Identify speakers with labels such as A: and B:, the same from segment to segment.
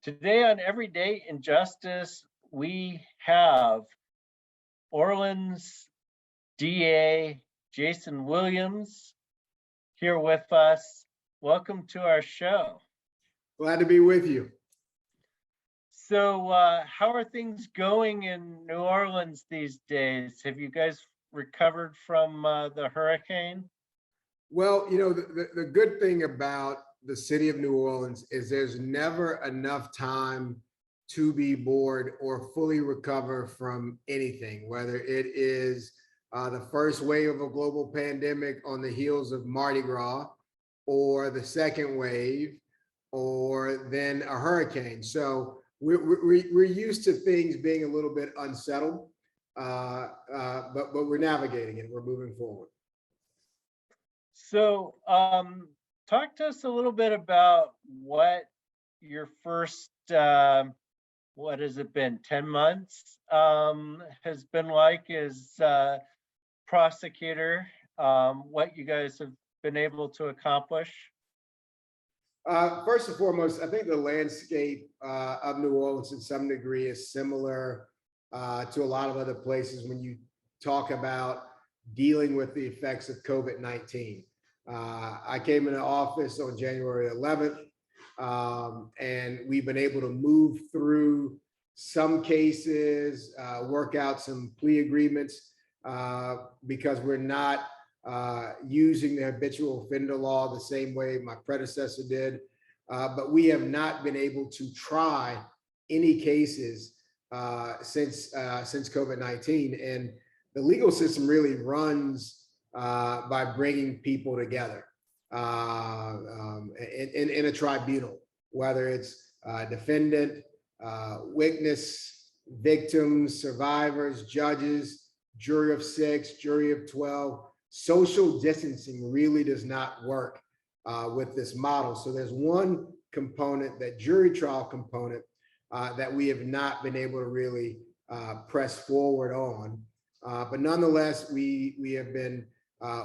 A: Today on Everyday Injustice, we have Orleans DA Jason Williams here with us. Welcome to our show.
B: Glad to be with you.
A: So how are things going in New Orleans these days? Have you guys recovered from the hurricane?
B: Well, you know, the good thing about the city of New Orleans is there's never enough time to be bored or fully recover from anything, whether it is the first wave of a global pandemic on the heels of Mardi Gras, or the second wave, or then a hurricane. So we're used to things being a little bit unsettled, but we're navigating it. We're moving forward.
A: So talk to us a little bit about what your first, what has it been, 10 months has been like as prosecutor, what you guys have been able to accomplish?
B: First and foremost, I think the landscape of New Orleans in some degree is similar to a lot of other places when you talk about dealing with the effects of COVID-19. I came into office on January 11th, and we've been able to move through some cases, work out some plea agreements because we're not using the habitual offender law the same way my predecessor did. But we have not been able to try any cases since COVID-19. And the legal system really runs by bringing people together in a tribunal, whether it's defendant, witness, victims, survivors, judges, jury of 6, jury of 12. Social distancing really does not work with this model. So there's one component, that jury trial component, that we have not been able to really press forward on. But nonetheless, we have been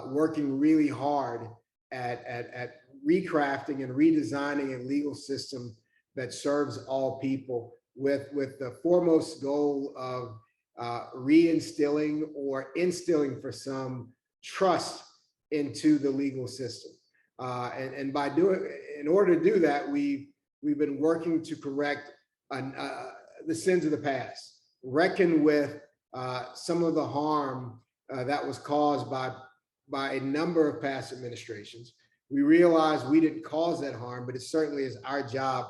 B: working really hard at recrafting and redesigning a legal system that serves all people, with the foremost goal of reinstilling or instilling for some trust into the legal system. And by in order to do that, we've been working to correct the sins of the past, reckon with some of the harm that was caused by a number of past administrations. We realized we didn't cause that harm, but it certainly is our job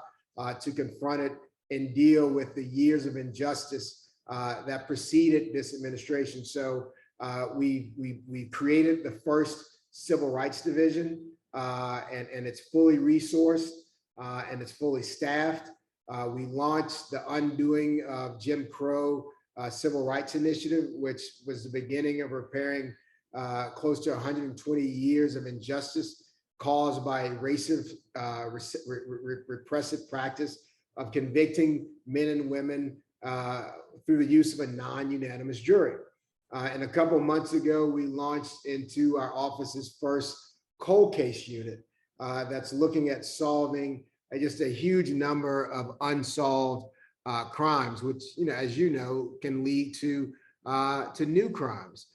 B: to confront it and deal with the years of injustice that preceded this administration. So we created the first Civil Rights Division, and it's fully resourced and it's fully staffed. We launched the Undoing of Jim Crow Civil Rights Initiative, which was the beginning of repairing close to 120 years of injustice caused by a racist, repressive practice of convicting men and women through the use of a non-unanimous jury. And a couple of months ago, we launched into our office's first cold case unit that's looking at solving just a huge number of unsolved crimes, which, as you know, can lead to new crimes.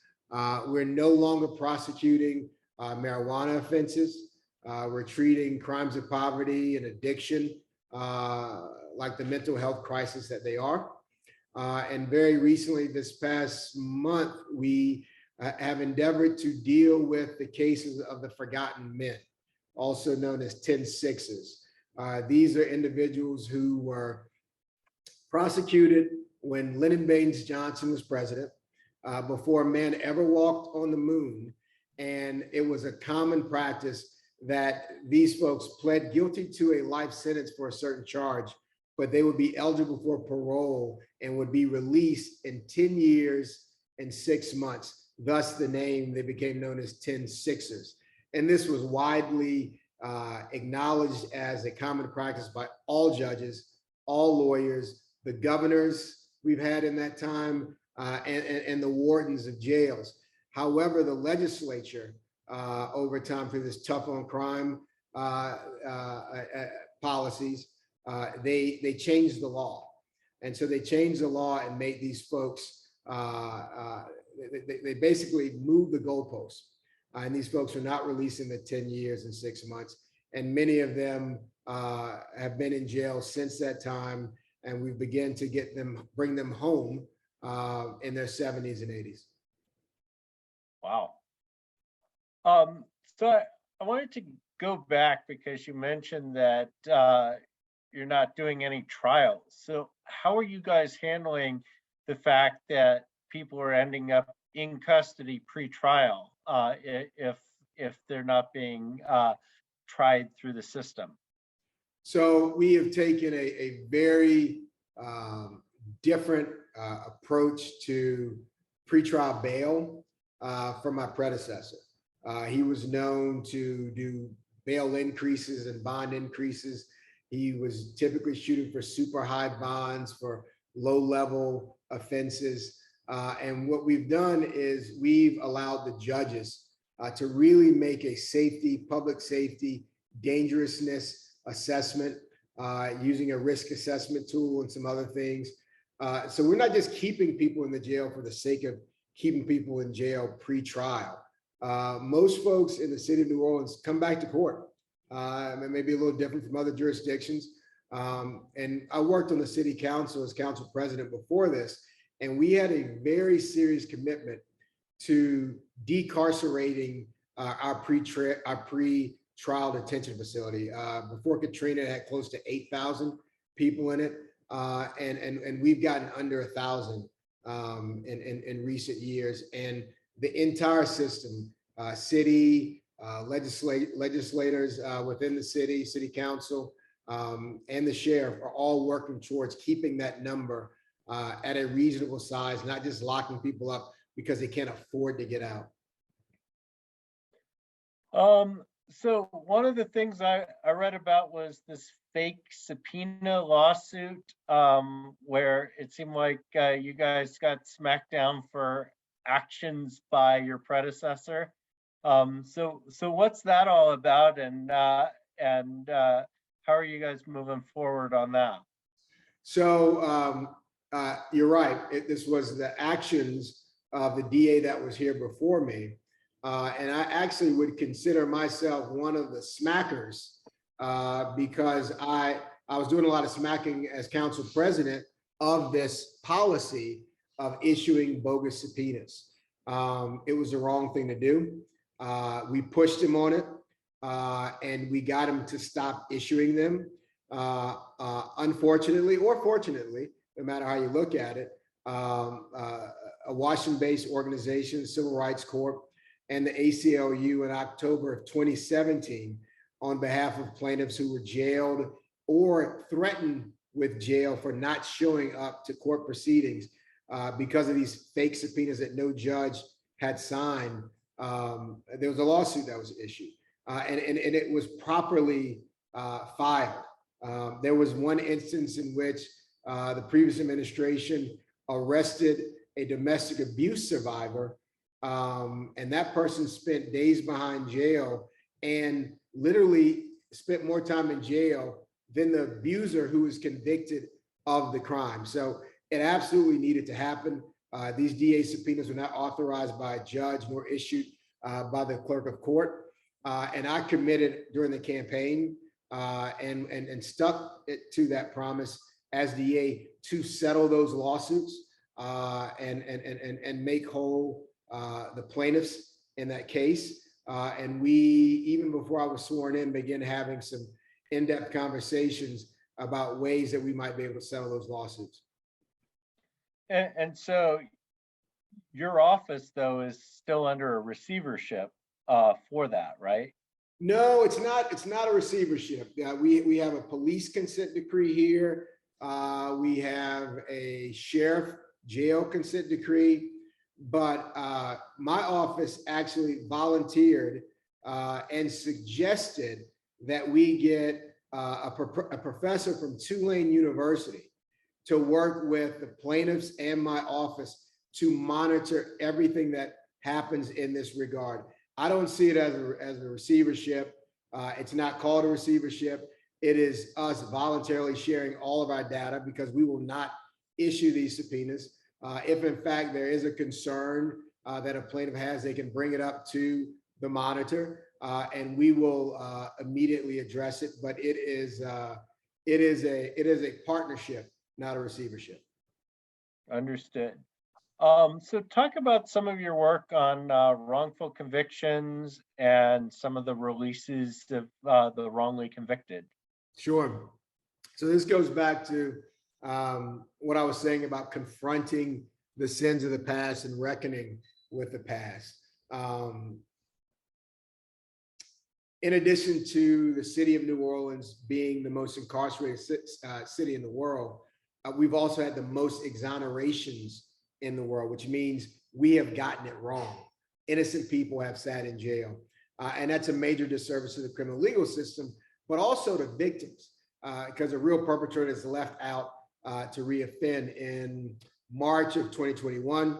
B: We're no longer prosecuting marijuana offenses. We're treating crimes of poverty and addiction like the mental health crisis that they are. And very recently, this past month, we have endeavored to deal with the cases of the forgotten men, also known as 10-6ers. These are individuals who were prosecuted when Lyndon Baines Johnson was president, before a man ever walked on the moon. And it was a common practice that these folks pled guilty to a life sentence for a certain charge, but they would be eligible for parole and would be released in 10 years and 6 months. Thus the name, they became known as 10-6ers. And this was widely acknowledged as a common practice by all judges, all lawyers, the governors we've had in that time, and the wardens of jails. However, the legislature over time, through this tough on crime policies, they changed the law. And so they changed the law and made these folks, they basically moved the goalposts. And these folks are not releasing the 10 years and 6 months. And many of them have been in jail since that time. And we begin to bring them home in their 70s and 80s.
A: Wow. So I wanted to go back because you mentioned that you're not doing any trials. So how are you guys handling the fact that people are ending up in custody pre-trial if they're not being tried through the system?
B: So we have taken a very different approach to pretrial bail from my predecessor. He was known to do bail increases and bond increases. He was typically shooting for super high bonds for low-level offenses. And what we've done is we've allowed the judges to really make a public safety, dangerousness assessment using a risk assessment tool and some other things. So we're not just keeping people in the jail for the sake of keeping people in jail pre-trial. Most folks in the city of New Orleans come back to court. It may be a little different from other jurisdictions. And I worked on the city council as council president before this, and we had a very serious commitment to decarcerating our pre-trial detention facility. Before Katrina, it had close to 8,000 people in it, and we've gotten under 1,000 in recent years. And the entire system, city, legislators within the city council, and the sheriff are all working towards keeping that number at a reasonable size, not just locking people up because they can't afford to get out.
A: So one of the things I read about was this fake subpoena lawsuit where it seemed like you guys got smacked down for actions by your predecessor. So what's that all about, and how are you guys moving forward on that?
B: So you're right. This was the actions of the DA that was here before me. And I actually would consider myself one of the smackers because I was doing a lot of smacking as council president of this policy of issuing bogus subpoenas. It was the wrong thing to do. We pushed him on it and we got him to stop issuing them. Unfortunately, or fortunately, no matter how you look at it, a Washington-based organization, Civil Rights Corp, and the ACLU in October of 2017 on behalf of plaintiffs who were jailed or threatened with jail for not showing up to court proceedings because of these fake subpoenas that no judge had signed. There was a lawsuit that was issued and it was properly filed. There was one instance in which the previous administration arrested a domestic abuse survivor, and that person spent days behind jail and literally spent more time in jail than the abuser who was convicted of the crime. So it absolutely needed to happen. These DA subpoenas were not authorized by a judge nor issued by the clerk of court. And I committed during the campaign and stuck it to that promise as DA to settle those lawsuits and make whole the plaintiffs in that case. And we, even before I was sworn in, began having some in-depth conversations about ways that we might be able to settle those lawsuits.
A: And so your office, though, is still under a receivership for that, right?
B: No, it's not. It's not a receivership. We have a police consent decree here. We have a sheriff jail consent decree, but my office actually volunteered and suggested that we get a professor from Tulane University to work with the plaintiffs and my office to monitor everything that happens in this regard. I don't see it as a receivership. It's not called a receivership. It is us voluntarily sharing all of our data because we will not issue these subpoenas. If in fact there is a concern that a plaintiff has, they can bring it up to the monitor and we will immediately address it. But it is a partnership, not a receivership.
A: Understood. So talk about some of your work on wrongful convictions and some of the releases of the wrongly convicted.
B: Sure. So this goes back to what I was saying about confronting the sins of the past and reckoning with the past. In addition to the city of New Orleans being the most incarcerated city in the world, we've also had the most exonerations in the world, which means we have gotten it wrong. Innocent people have sat in jail. And that's a major disservice to the criminal legal system, but also to victims, because a real perpetrator is left out to reoffend. In March of 2021,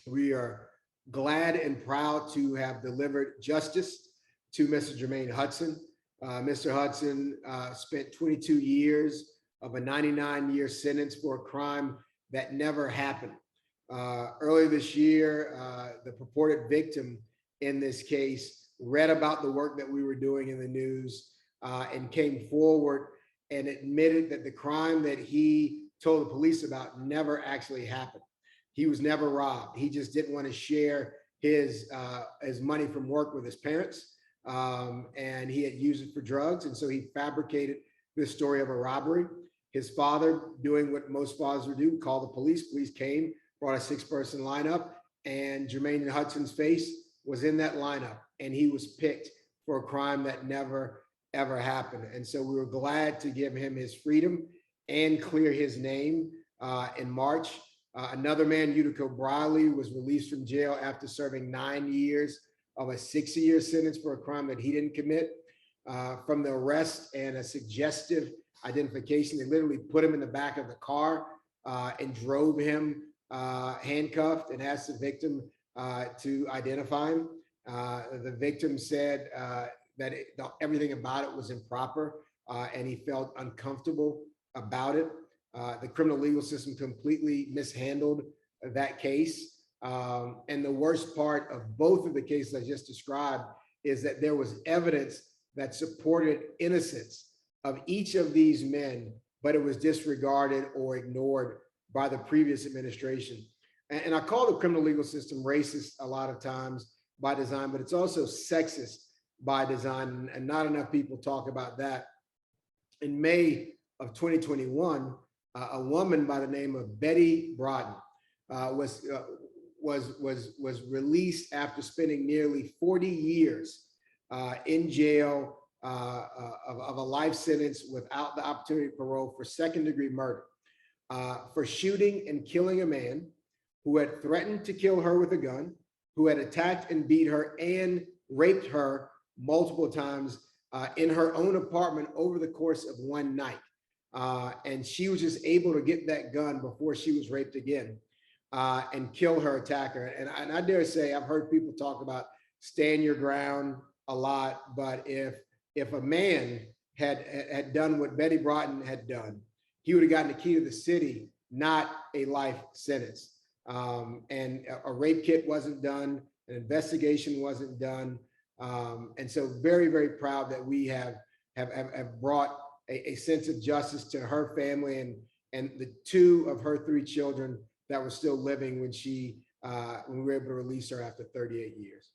B: we are glad and proud to have delivered justice to Mr. Jermaine Hudson. Mr. Hudson spent 22 years of a 99-year sentence for a crime that never happened. Earlier this year, the purported victim in this case read about the work that we were doing in the news and came forward and admitted that the crime that he told the police about never actually happened. He was never robbed. He just didn't want to share his money from work with his parents, and he had used it for drugs. And so he fabricated this story of a robbery. His father, doing what most fathers would do, called the police. Police came, brought a 6-person lineup, and Jermaine Hudson's face was in that lineup, and he was picked for a crime that never, ever happened. And so we were glad to give him his freedom and clear his name in March. Another man, Utico Briley, was released from jail after serving 9 years of a 60-year sentence for a crime that he didn't commit. From the arrest and a suggestive identification, they literally put him in the back of the car and drove him handcuffed and asked the victim to identify him. The victim said that everything about it was improper and he felt uncomfortable about it. The criminal legal system completely mishandled that case. And the worst part of both of the cases I just described is that there was evidence that supported innocence of each of these men, but it was disregarded or ignored by the previous administration. And I call the criminal legal system racist a lot of times by design, but it's also sexist by design, and not enough people talk about that. In May of 2021, a woman by the name of Betty Broughton was released after spending nearly 40 years in jail of a life sentence without the opportunity of parole for second-degree murder, for shooting and killing a man who had threatened to kill her with a gun, who had attacked and beat her and raped her multiple times in her own apartment over the course of one night. And she was just able to get that gun before she was raped again and kill her attacker. And I dare say, I've heard people talk about stand your ground a lot, but if a man had done what Betty Broughton had done, he would have gotten the key to the city, not a life sentence. And a rape kit wasn't done, an investigation wasn't done. And so very, very proud that we have brought a sense of justice to her family and the 2 of her 3 children that were still living when we were able to release her after 38 years.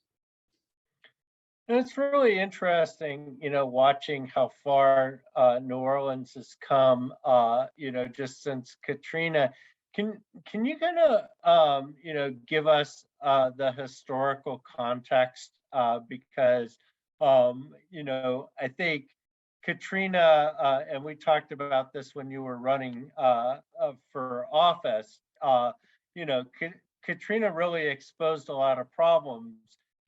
A: And it's really interesting, watching how far New Orleans has come, just since Katrina. Can you kind of, give us the historical context? Because, I think Katrina, and we talked about this when you were running for office, Katrina really exposed a lot of problems.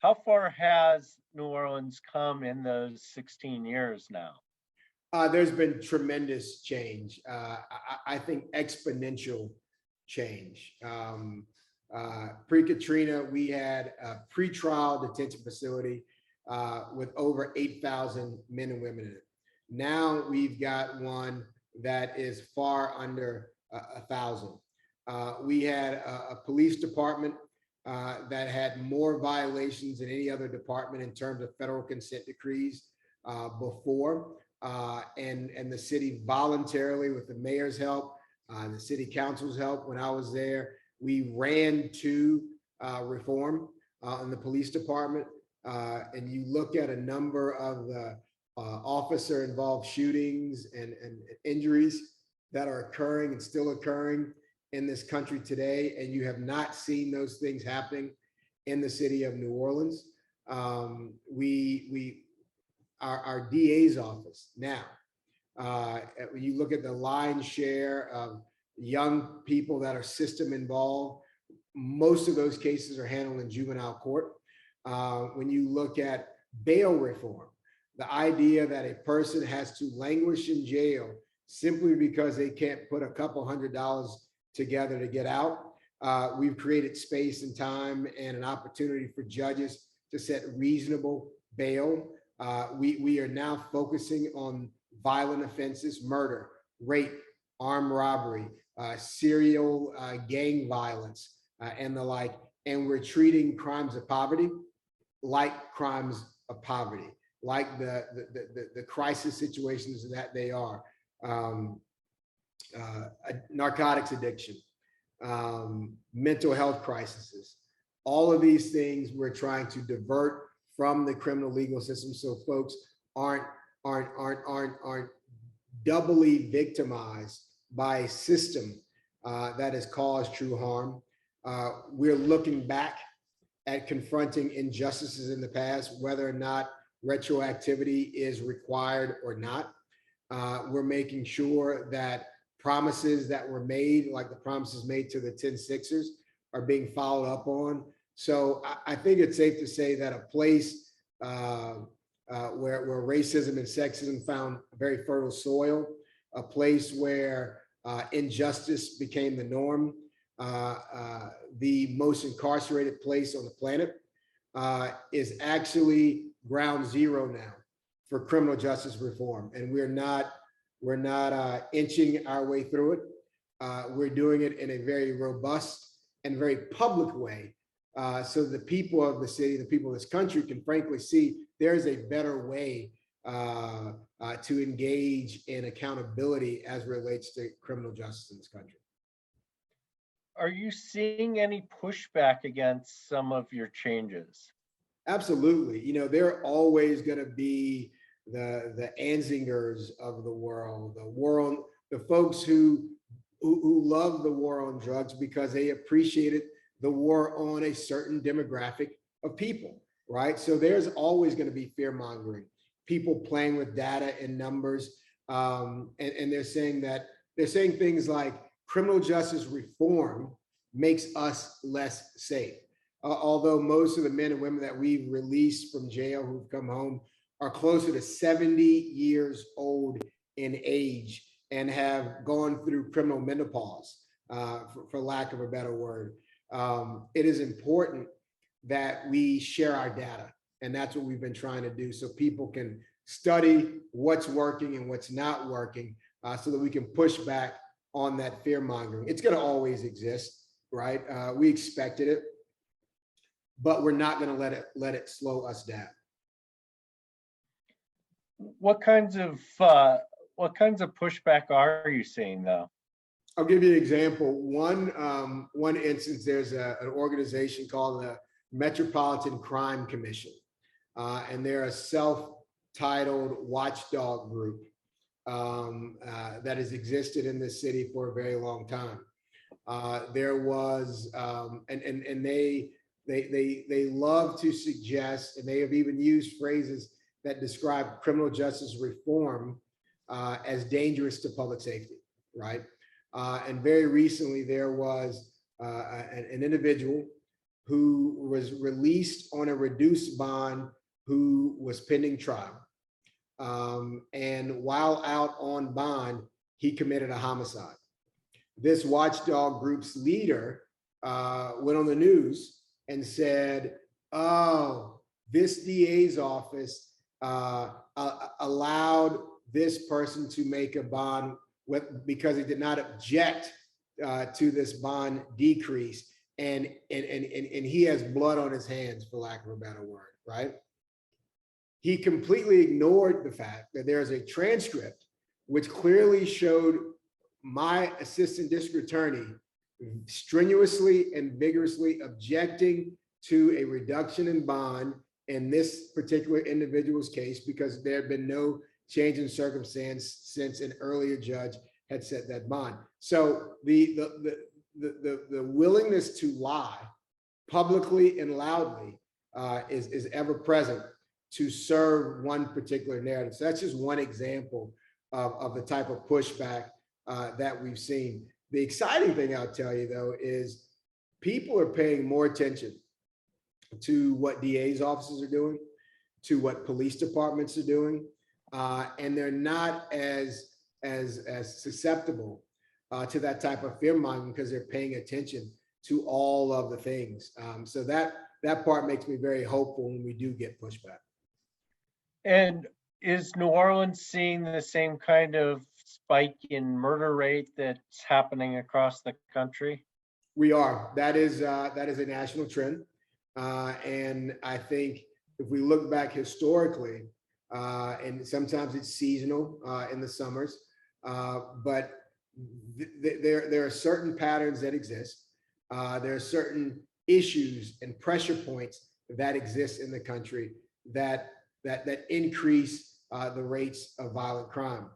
A: How far has New Orleans come in those 16 years now?
B: There's been tremendous change. I think exponential change. Pre-Katrina, we had a pretrial detention facility with over 8,000 men and women in it. Now we've got one that is far under 1,000. We had a police department that had more violations than any other department in terms of federal consent decrees before. And the city voluntarily, with the mayor's help, the city council's help, when I was there, we ran to reform in the police department. And you look at a number of the officer involved shootings and injuries that are occurring and still occurring in this country today, and you have not seen those things happening in the city of New Orleans. Our DA's office now, when you look at the lion's share of young people that are system involved, most of those cases are handled in juvenile court. When you look at bail reform, the idea that a person has to languish in jail simply because they can't put a couple $100 together to get out. We've created space and time and an opportunity for judges to set reasonable bail. We are now focusing on violent offenses, murder, rape, armed robbery, serial gang violence, and the like. And we're treating crimes of poverty like crimes of poverty, like the crisis situations that they are. Narcotics addiction, mental health crises, all of these things we're trying to divert from the criminal legal system so folks aren't doubly victimized by a system that has caused true harm. We're looking back at confronting injustices in the past, whether or not retroactivity is required or not. We're making sure that promises that were made, like the promises made to the 10 Sixers, are being followed up on. So I think it's safe to say that a place where racism and sexism found very fertile soil, a place where injustice became the norm, the most incarcerated place on the planet, is actually ground zero now for criminal justice reform. And we're not inching our way through it. We're doing it in a very robust and very public way, so the people of the city, the people of this country can frankly see there is a better way to engage in accountability as relates to criminal justice in this country.
A: Are you seeing any pushback against some of your changes?
B: Absolutely. You know, there are always going to be the Anzingers of the world, the folks who love the war on drugs because they appreciated the war on a certain demographic of people, right? So there's always going to be fear mongering, people playing with data and numbers, and they're saying things like criminal justice reform makes us less safe. Although most of the men and women that we've released from jail who've come home are closer to 70 years old in age and have gone through criminal menopause, for lack of a better word. It is important that we share our data, and that's what we've been trying to do, so people can study what's working and what's not working, so that we can push back on that fear mongering. It's going to always exist, right? We expected it, but we're not going to let it slow us down.
A: What kinds of pushback are you seeing, though?
B: I'll give you an example. One instance, there's an organization called the Metropolitan Crime Commission, and they're a self-titled watchdog group that has existed in this city for a very long time. There was, and they love to suggest, and they have even used phrases that describe criminal justice reform as dangerous to public safety, right? And very recently, there was an individual who was released on a reduced bond who was pending trial. And while out on bond, he committed a homicide. This watchdog group's leader went on the news and said, oh, this DA's office allowed this person to make a bond because he did not object to this bond decrease, and he has blood on his hands, for lack of a better word, right? He completely ignored the fact that there's a transcript which clearly showed my assistant district attorney strenuously and vigorously objecting to a reduction in bond in this particular individual's case, because there had been no change in circumstance since an earlier judge had set that bond. So the willingness to lie publicly and loudly is ever present to serve one particular narrative. So that's just one example of the type of pushback that we've seen. The exciting thing I'll tell you, though, is people are paying more attention to what DA's offices are doing, to what police departments are doing, and they're not as susceptible to that type of fear mongering because they're paying attention to all of the things. So that part makes me very hopeful when we do get pushback. And
A: is New Orleans seeing the same kind of spike in murder rate that's happening across the country?
B: We are. That is a national trend. And I think if we look back historically, and sometimes it's seasonal in the summers, but there are certain patterns that exist. There are certain issues and pressure points that exist in the country that increase the rates of violent crime.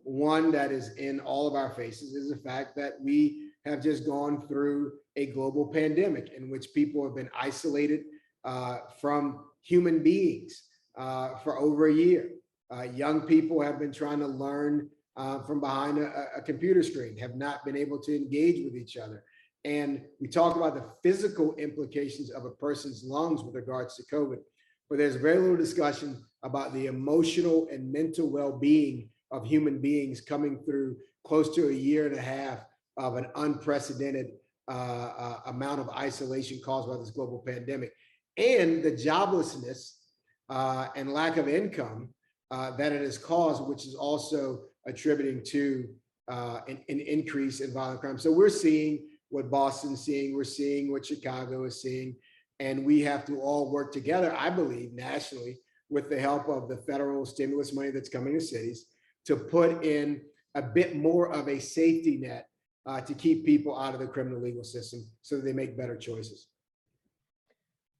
B: One that is in all of our faces is the fact that we have just gone through a global pandemic in which people have been isolated from human beings for over a year. Young people have been trying to learn from behind a computer screen, have not been able to engage with each other. And we talk about the physical implications of a person's lungs with regards to COVID, but there's very little discussion about the emotional and mental well-being of human beings coming through close to a year and a half of an unprecedented amount of isolation caused by this global pandemic, and the joblessness and lack of income that it has caused, which is also attributing to an increase in violent crime. So we're seeing what Boston's seeing, we're seeing what Chicago is seeing, and we have to all work together, I believe, nationally, with the help of the federal stimulus money that's coming to cities, to put in a bit more of a safety net to keep people out of the criminal legal system so that they make better choices.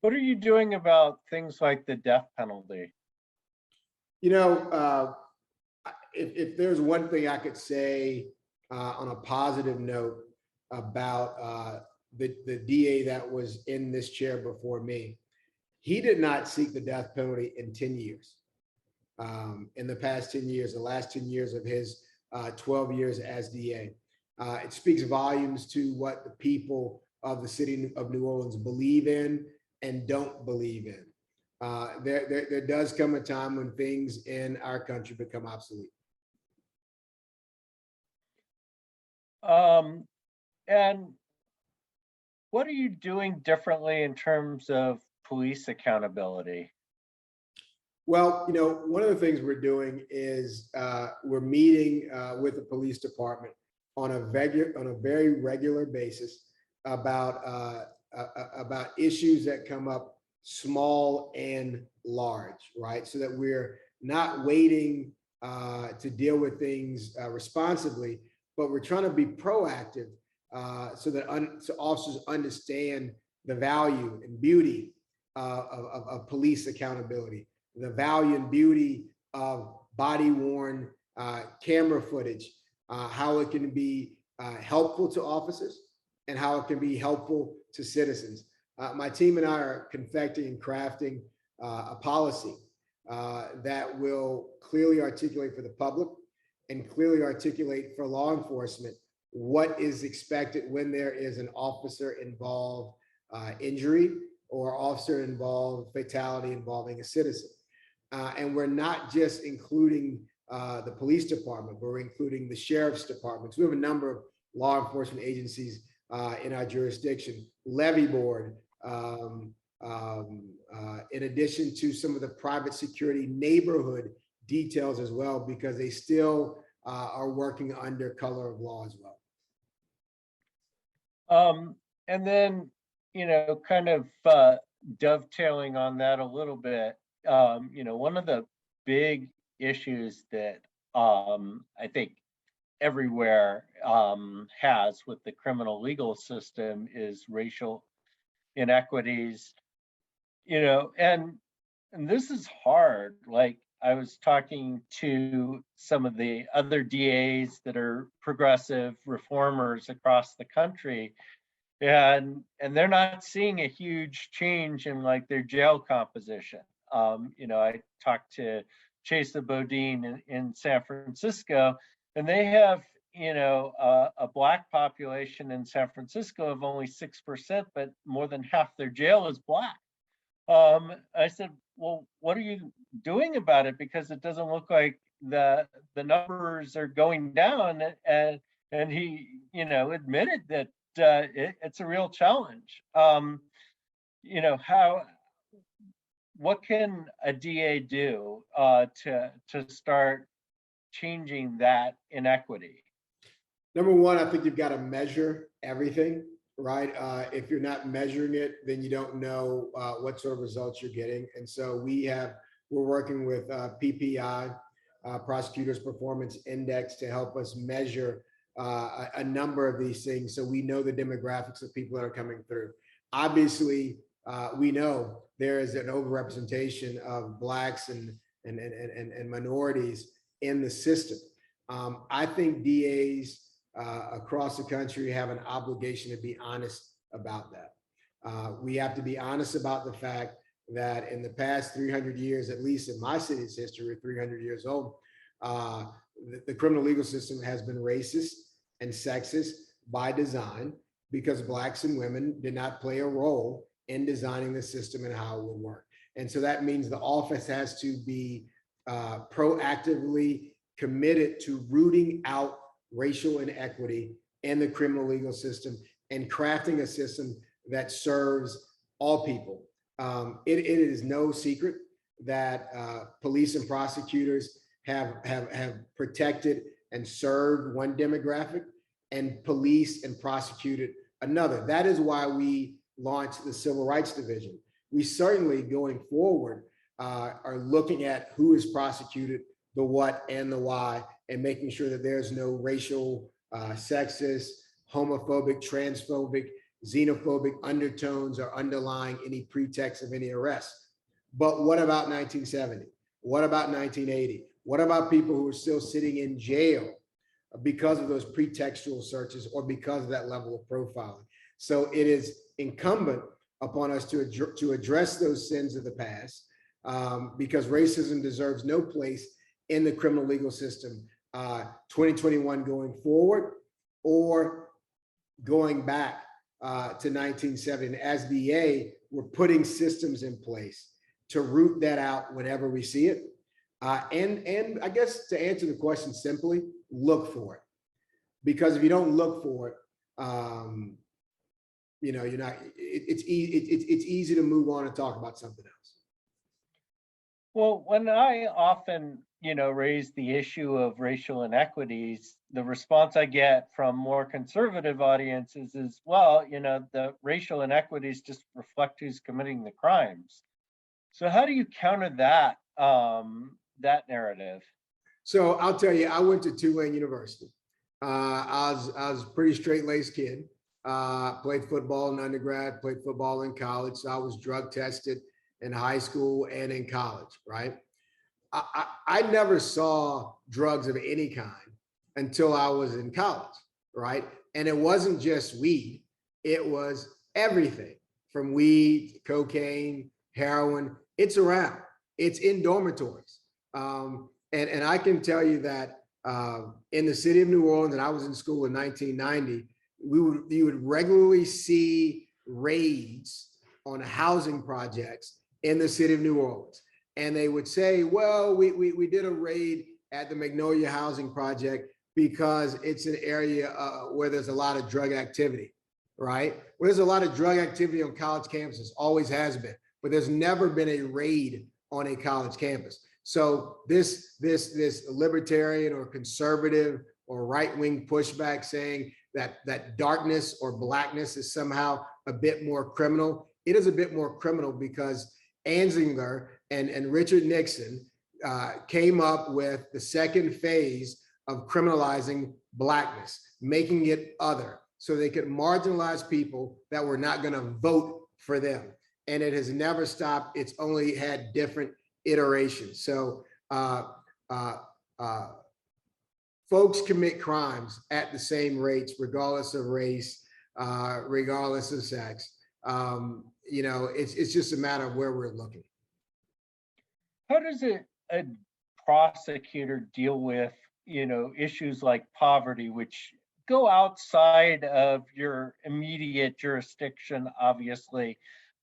A: What are you doing about things like the death penalty?
B: You know, if there's one thing I could say on a positive note about the DA that was in this chair before me, he did not seek the death penalty in 10 years. In the past 10 years, the last 10 years of his 12 years as DA. It speaks volumes to what the people of the city of New Orleans believe in and don't believe in. There does come a time when things in our country become obsolete.
A: And what are you doing differently in terms of police accountability?
B: Well, you know, one of the things we're doing is we're meeting with the police department on a very regular basis about issues that come up, small and large, right? So that we're not waiting to deal with things responsibly, but we're trying to be proactive so that so officers understand the value and beauty of police accountability, the value and beauty of body-worn camera footage, how it can be helpful to officers and how it can be helpful to citizens. My team and I are confecting and crafting a policy that will clearly articulate for the public and clearly articulate for law enforcement what is expected when there is an officer involved injury or officer involved fatality involving a citizen. And we're not just including the police department, but we're including the sheriff's departments. We have a number of law enforcement agencies in our jurisdiction, levy board, in addition to some of the private security neighborhood details as well, because they still are working under color of law as well.
A: And then, kind of dovetailing on that a little bit, one of the big issues that I think everywhere has with the criminal legal system is racial inequities, and this is hard. Like, I was talking to some of the other DAs that are progressive reformers across the country, and they're not seeing a huge change in like their jail composition. I talked to Chase Bodine in San Francisco, and they have a Black population in San Francisco of only 6%, but more than half their jail is Black. I said, well, what are you doing about it? Because it doesn't look like the numbers are going down. And he, admitted that it's a real challenge. What can a DA do to start changing that inequity?
B: Number one, I think you've got to measure everything, right? If you're not measuring it, then you don't know what sort of results you're getting. And so we're working with PPI, Prosecutors Performance Index, to help us measure a number of these things, so we know the demographics of people that are coming through. Obviously, we know there is an overrepresentation of Blacks and minorities in the system. I think DAs across the country have an obligation to be honest about that. We have to be honest about the fact that in the past 300 years, at least in my city's history, 300 years old, the criminal legal system has been racist and sexist by design, because Blacks and women did not play a role in designing the system and how it would work. And so that means the office has to be proactively committed to rooting out racial inequity in the criminal legal system and crafting a system that serves all people. It is no secret that police and prosecutors have protected and served one demographic and policed and prosecuted another. That is why we launched the Civil Rights Division. We certainly, going forward, are looking at who is prosecuted, the what and the why, and making sure that there's no racial, sexist, homophobic, transphobic, xenophobic undertones or underlying any pretext of any arrest. But what about 1970? What about 1980? What about people who are still sitting in jail because of those pretextual searches or because of that level of profiling? So it is incumbent upon us to address those sins of the past, because racism deserves no place in the criminal legal system, 2021 going forward or going back to 1970. And as DA, we're putting systems in place to root that out whenever we see it. And I guess to answer the question simply, look for it. Because if you don't look for it, you're not. It's easy to move on and talk about something else.
A: Well, when I often, raise the issue of racial inequities, the response I get from more conservative audiences is, well, the racial inequities just reflect who's committing the crimes. So how do you counter that narrative?
B: So I'll tell you, I went to Tulane University. I was a pretty straight-laced kid. Played football in undergrad, played football in college. So I was drug tested in high school and in college, right? I never saw drugs of any kind until I was in college, right? And it wasn't just weed, it was everything from weed, cocaine, heroin. It's around, it's in dormitories. And I can tell you that in the city of New Orleans, and I was in school in 1990, you would regularly see raids on housing projects in the city of New Orleans. And they would say, well, we did a raid at the Magnolia Housing Project because it's an area where there's a lot of drug activity, right? Well, there's a lot of drug activity on college campuses, always has been, but there's never been a raid on a college campus. So this libertarian or conservative or right-wing pushback saying that darkness or blackness is somehow a bit more criminal. It is a bit more criminal because Anzinger and Richard Nixon came up with the second phase of criminalizing blackness, making it other, so they could marginalize people that were not going to vote for them. And it has never stopped. It's only had different iterations. So folks commit crimes at the same rates, regardless of race, regardless of sex. You know, it's just a matter of where we're looking.
A: How does a prosecutor deal with, you know, issues like poverty, which go outside of your immediate jurisdiction, obviously,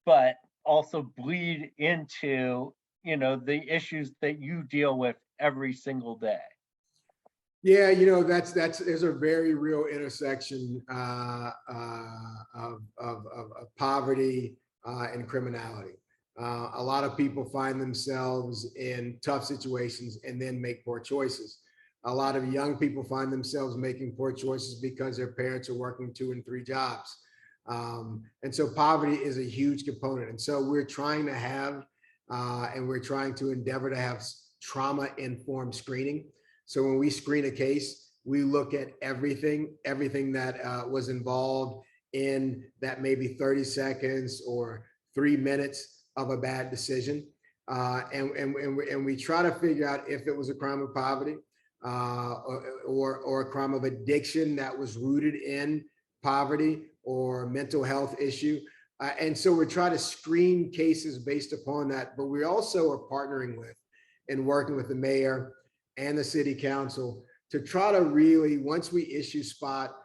A: but also bleed into, you know, the issues that you deal with every single day?
B: Yeah, you know, there's a very real intersection of poverty and criminality. A lot of people find themselves in tough situations and then make poor choices. A lot of young people find themselves making poor choices because their parents are working 2 and 3 jobs. And so poverty is a huge component. And so we're trying to have, and we're trying to endeavor to have trauma-informed screening. So when we screen a case, we look at everything that was involved in that maybe 30 seconds or 3 minutes of a bad decision. And we try to figure out if it was a crime of poverty or a crime of addiction that was rooted in poverty or mental health issue. And so we're trying to screen cases based upon that, but we also are partnering with and working with the mayor and the city council to try to really, once we issue spot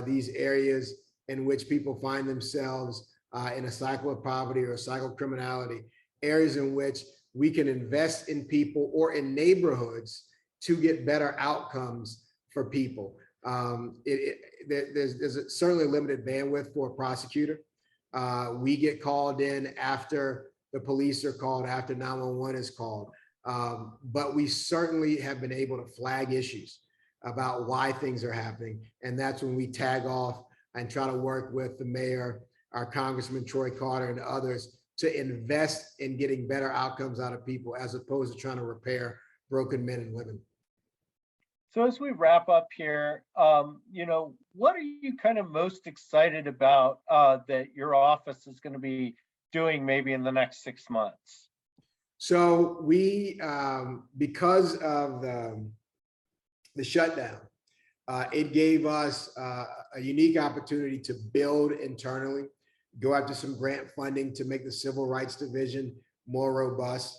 B: these areas in which people find themselves in a cycle of poverty or a cycle of criminality, areas in which we can invest in people or in neighborhoods to get better outcomes for people. There's certainly limited bandwidth for a prosecutor. We get called in after the police are called, after 911 is called. But we certainly have been able to flag issues about why things are happening. And that's when we tag off and try to work with the mayor, our Congressman Troy Carter and others to invest in getting better outcomes out of people as opposed to trying to repair broken men and women.
A: So as we wrap up here, you know, what are you kind of most excited about that your office is going to be doing maybe in the next 6 months?
B: So we, because of the shutdown, it gave us a unique opportunity to build internally, go after some grant funding to make the Civil Rights Division more robust.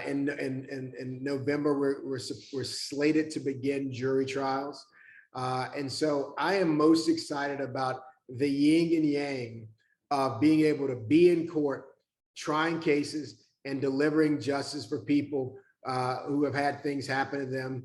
B: In November, we're slated to begin jury trials. And so I am most excited about the yin and yang of being able to be in court, trying cases and delivering justice for people who have had things happen to them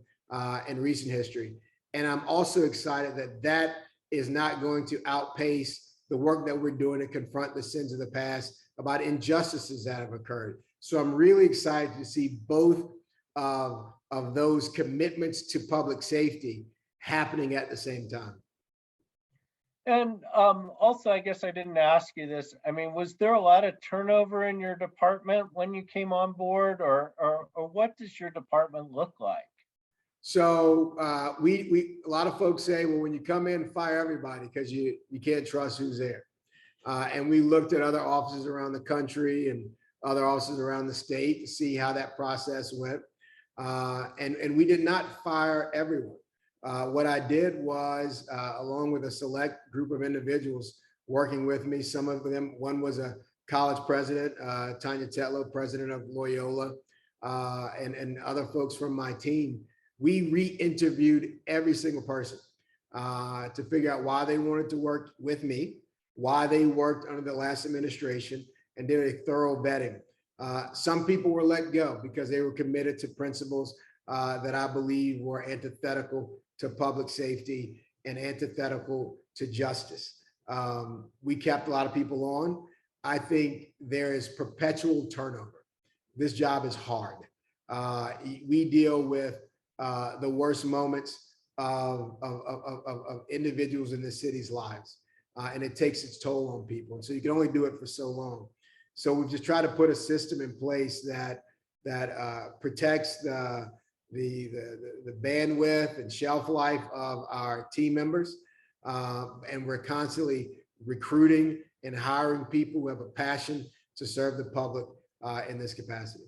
B: in recent history. And I'm also excited that that is not going to outpace the work that we're doing to confront the sins of the past about injustices that have occurred. So I'm really excited to see both of those commitments to public safety happening at the same time.
A: And also, I guess I didn't ask you this. I mean, was there a lot of turnover in your department when you came on board, or what does your department look like?
B: So a lot of folks say, well, when you come in, fire everybody because you can't trust who's there. And we looked at other offices around the country and other offices around the state to see how that process went. And we did not fire everyone. What I did was, along with a select group of individuals working with me, some of them, one was a college president, Tanya Tetlow, president of Loyola, and other folks from my team. We re-interviewed every single person to figure out why they wanted to work with me, why they worked under the last administration, and did a thorough vetting. Some people were let go because they were committed to principles that I believe were antithetical to public safety and antithetical to justice. We kept a lot of people on. I think there is perpetual turnover. This job is hard. We deal with the worst moments of individuals in the city's lives. And it takes its toll on people. And so you can only do it for so long. So we've just tried to put a system in place that protects the bandwidth and shelf life of our team members. And we're constantly recruiting and hiring people who have a passion to serve the public in this capacity.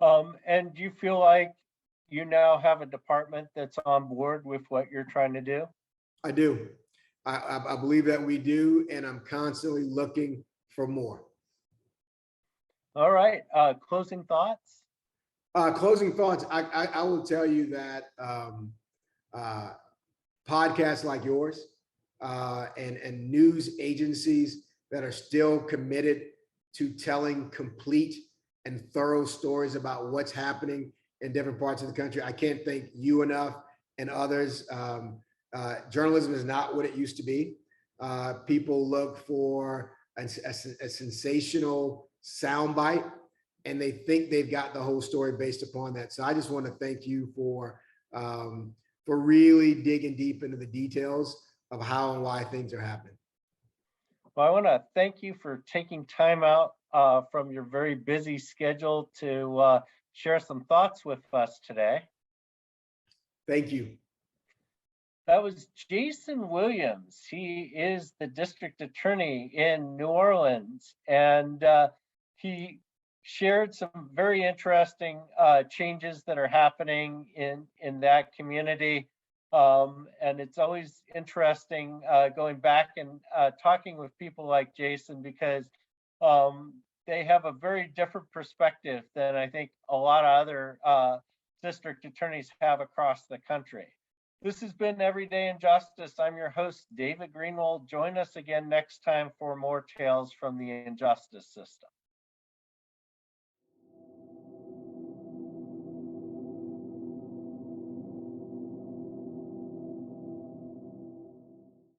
A: And do you feel like you now have a department that's on board with what you're trying to do?
B: I do. I believe that we do, and I'm constantly looking for more.
A: All right. Closing thoughts?
B: Closing thoughts. I will tell you that podcasts like yours and news agencies that are still committed to telling complete and thorough stories about what's happening in different parts of the country. I can't thank you enough and others. Journalism is not what it used to be. People look for a sensational soundbite, and they think they've got the whole story based upon that. So I just want to thank you for really digging deep into the details of how and why things are happening.
A: Well, I want to thank you for taking time out from your very busy schedule to share some thoughts with us today.
B: Thank you.
A: That was Jason Williams. He is the district attorney in New Orleans, and he shared some very interesting changes that are happening in that community. And it's always interesting going back and talking with people like Jason, because they have a very different perspective than I think a lot of other district attorneys have across the country. This has been Everyday Injustice. I'm your host, David Greenwald. Join us again next time for more tales from the injustice system.